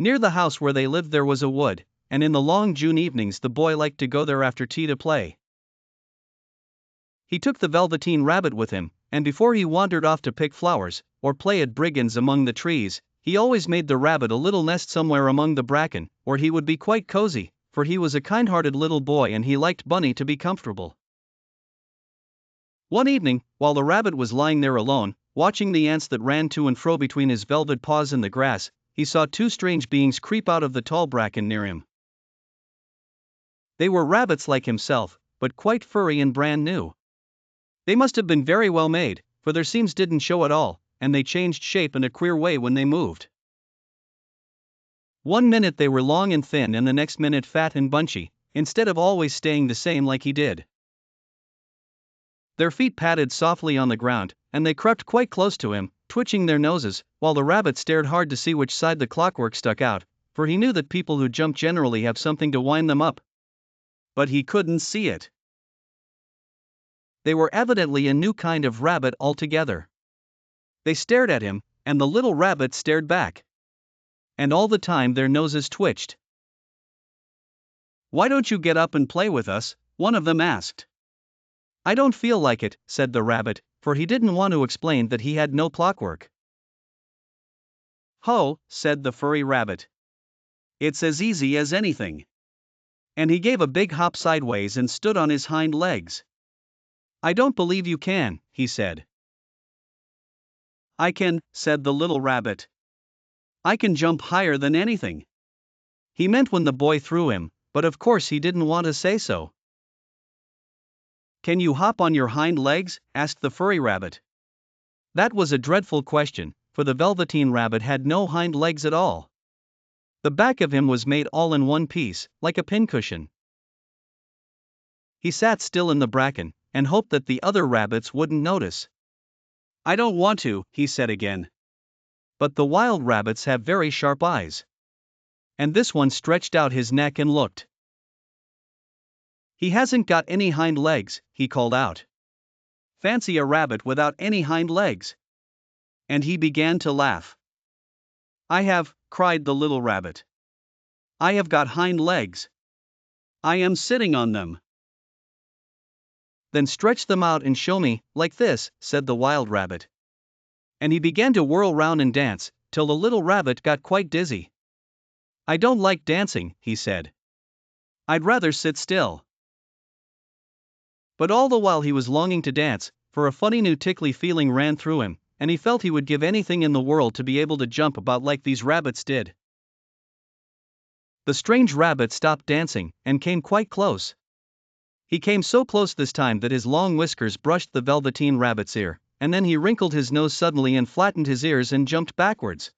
Near the house where they lived there was a wood, and in the long June evenings the boy liked to go there after tea to play. He took the Velveteen rabbit with him, and before he wandered off to pick flowers, or play at brigands among the trees, he always made the rabbit a little nest somewhere among the bracken, where he would be quite cozy, for he was a kind-hearted little boy and he liked Bunny to be comfortable. One evening, while the rabbit was lying there alone, watching the ants that ran to and fro between his velvet paws in the grass, he saw two strange beings creep out of the tall bracken near him. They were rabbits like himself, but quite furry and brand new. They must have been very well made, for their seams didn't show at all, and they changed shape in a queer way when they moved. One minute they were long and thin and the next minute fat and bunchy, instead of always staying the same like he did. Their feet patted softly on the ground, and they crept quite close to him, twitching their noses, while the rabbit stared hard to see which side the clockwork stuck out, for he knew that people who jump generally have something to wind them up. But he couldn't see it. They were evidently a new kind of rabbit altogether. They stared at him, and the little rabbit stared back. And all the time their noses twitched. "Why don't you get up and play with us?" one of them asked. "I don't feel like it," said the rabbit, for he didn't want to explain that he had no clockwork. "Ho," said the furry rabbit. "It's as easy as anything." And he gave a big hop sideways and stood on his hind legs. "I don't believe you can," he said. "I can," said the little rabbit. "I can jump higher than anything." He meant when the boy threw him, but of course he didn't want to say so. "Can you hop on your hind legs?" asked the furry rabbit. That was a dreadful question, for the Velveteen rabbit had no hind legs at all. The back of him was made all in one piece, like a pincushion. He sat still in the bracken, and hoped that the other rabbits wouldn't notice. "I don't want to," he said again. But the wild rabbits have very sharp eyes. And this one stretched out his neck and looked. "He hasn't got any hind legs," he called out. "Fancy a rabbit without any hind legs!" And he began to laugh. "I have," cried the little rabbit. "I have got hind legs. I am sitting on them." "Then stretch them out and show me, like this," said the wild rabbit. And he began to whirl round and dance, till the little rabbit got quite dizzy. "I don't like dancing," he said. "I'd rather sit still." But all the while he was longing to dance, for a funny new tickly feeling ran through him, and he felt he would give anything in the world to be able to jump about like these rabbits did. The strange rabbit stopped dancing, and came quite close. He came so close this time that his long whiskers brushed the Velveteen rabbit's ear, and then he wrinkled his nose suddenly and flattened his ears and jumped backwards.